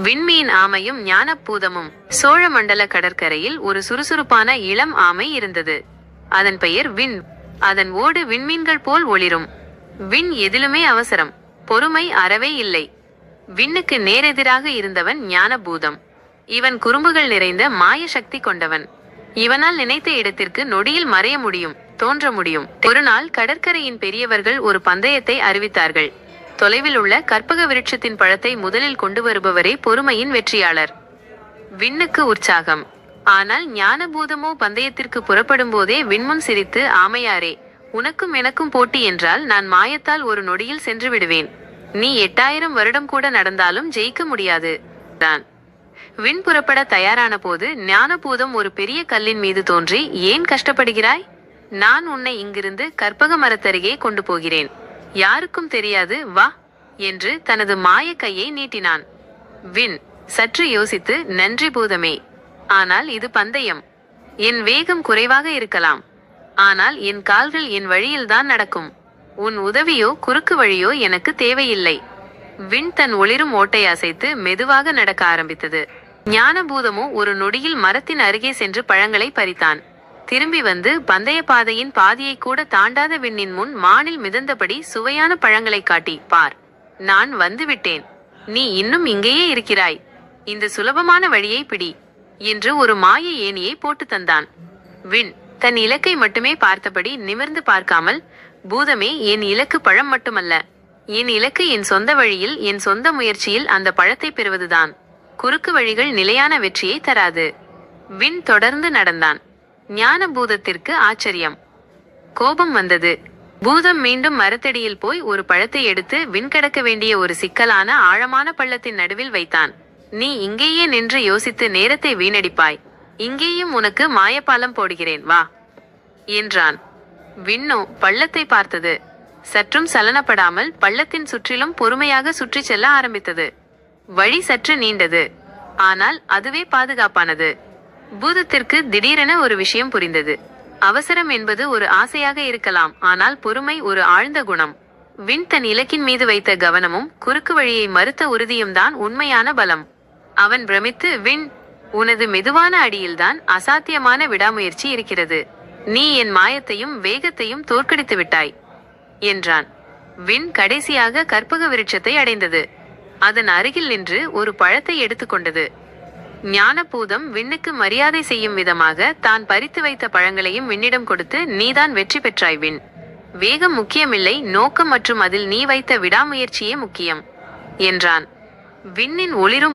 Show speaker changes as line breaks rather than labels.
விண்மீன் ஆமையும் ஞானபூதமும். சோழ மண்டல கடற்கரையில் ஒரு சுறுசுறுப்பான இளம் ஆமை இருந்தது. அதன் பெயர் விண். அதன் ஓடு விண்மீன்கள் போல் ஒளிரும். விண் எதிலுமே அவசரம், பொறுமை அறவே இல்லை. விண்ணுக்கு நேரெதிராக இருந்தவன் ஞானபூதம். இவன் குறும்புகள் நிறைந்த மாய சக்தி கொண்டவன். இவனால் நினைத்த இடத்திற்கு நொடியில் மறைய முடியும், தோன்ற முடியும். ஒரு நாள் கடற்கரையின் பெரியவர்கள் ஒரு பந்தயத்தை அறிவித்தார்கள். தொலைவில் உள்ள கற்பக விருட்சத்தின் பழத்தை முதலில் கொண்டு வருபவரே பொறுமையின் வெற்றியாளர். விண்ணுக்கு உற்சாகம். ஆனால் ஞானபூதமோ பந்தயத்திற்கு புறப்படும் போதே விண்முன் சிரித்து, ஆமையாரே, உனக்கும் எனக்கும் போட்டி என்றால் நான் மாயத்தால் ஒரு நொடியில் சென்று விடுவேன். நீ 8000 வருடம் கூட நடந்தாலும் ஜெயிக்க முடியாது தான். விண் புறப்பட தயாரான போது ஞானபூதம் ஒரு பெரிய கல்லின் மீது தோன்றி, ஏன் கஷ்டப்படுகிறாய்? நான் உன்னை இங்கிருந்து கற்பக மரத்தருகே கொண்டு போகிறேன். யாருக்கும் தெரியாது, வா என்று தனது மாய கையை நீட்டினான். விண் சற்று யோசித்து, நன்றி பூதமே, ஆனால் இது பந்தயம். என் வேகம் குறைவாக இருக்கலாம், ஆனால் என் கால்கள் என் வழியில்தான் நடக்கும். உன் உதவியோ குறுக்கு வழியோ எனக்கு தேவையில்லை. விண் தன் ஒளிரும் ஓட்டை அசைத்து மெதுவாக நடக்க ஆரம்பித்தது. ஞானபூதமோ ஒரு நொடியில் மரத்தின் அருகே சென்று பழங்களை பறித்தான். திரும்பி வந்து பந்தய பாதையின் பாதியை கூட தாண்டாத விண்ணின் முன் மானில் மிதந்தபடி சுவையான பழங்களை காட்டி, பார், நான் வந்துவிட்டேன். நீ இன்னும் இங்கேயே இருக்கிறாய். இந்த சுலபமான வழியை பிடி என்று ஒரு மாய ஏணியை போட்டு தந்தான். விண் தன் இலக்கை மட்டுமே பார்த்தபடி நிமிர்ந்து பார்க்காமல், பூதமே, என் இலக்கு பழம் மட்டுமல்ல. என் இலக்கு என் சொந்த வழியில், என் சொந்த முயற்சியில் அந்த பழத்தை பெறுவதுதான். குறுக்கு வழிகள் நிலையான வெற்றியை தராது. விண் தொடர்ந்து நடந்தான். ஞானபூதத்திற்கு ஆச்சரியம், கோபம் வந்தது. பூதம் மீண்டும் மரத்தடியில் போய் ஒரு பழத்தை எடுத்து விண் கடக்க வேண்டிய ஒரு சிக்கலான ஆழமான பள்ளத்தின் நடுவில் வைத்தான். நீ இங்கேயே நின்று யோசித்து நேரத்தை வீணடிப்பாய். இங்கேயும் உனக்கு மாயப்பாலம் போடுகிறேன், வா என்றான். விண்ணோ பள்ளத்தை பார்த்தது. சற்றும் சலனப்படாமல் பள்ளத்தின் சுற்றிலும் பொறுமையாக சுற்றி செல்ல ஆரம்பித்தது. வழி சற்று நீண்டது, ஆனால் அதுவே பாதுகாப்பானது. பூதத்திற்கு திடீரென ஒரு விஷயம் புரிந்தது. அவசரம் என்பது ஒரு ஆசையாக இருக்கலாம், ஆனால் பொறுமை ஒரு ஆழ்ந்த குணம். விண் தன் இலக்கின் மீது வைத்த கவனமும் குறுக்கு வழியை மறுத்த உறுதியும் தான் உண்மையான பலம். அவன் பிரமித்து, விண், உனது மெதுவான அடியில்தான் அசாத்தியமான விடாமுயற்சி இருக்கிறது. நீ என் மாயத்தையும் வேகத்தையும் தோற்கடித்து விட்டாய் என்றான். விண் கடைசியாக கற்பக விருட்சத்தை அடைந்தது. அதன் அருகில் நின்று ஒரு பழத்தை எடுத்துக்கொண்டது. ஞானபூதம் விண்ணுக்கு மரியாதை செய்யும் விதமாக தான் பறித்து வைத்த பழங்களையும் விண்ணிடம் கொடுத்து, நீதான் வெற்றி பெற்றாய் விண். வேகம் முக்கியமில்லை, நோக்கம் மற்றும் அதில் நீ வைத்த விடாமுயற்சியே முக்கியம் என்றான். விண்ணின் ஒளிரும்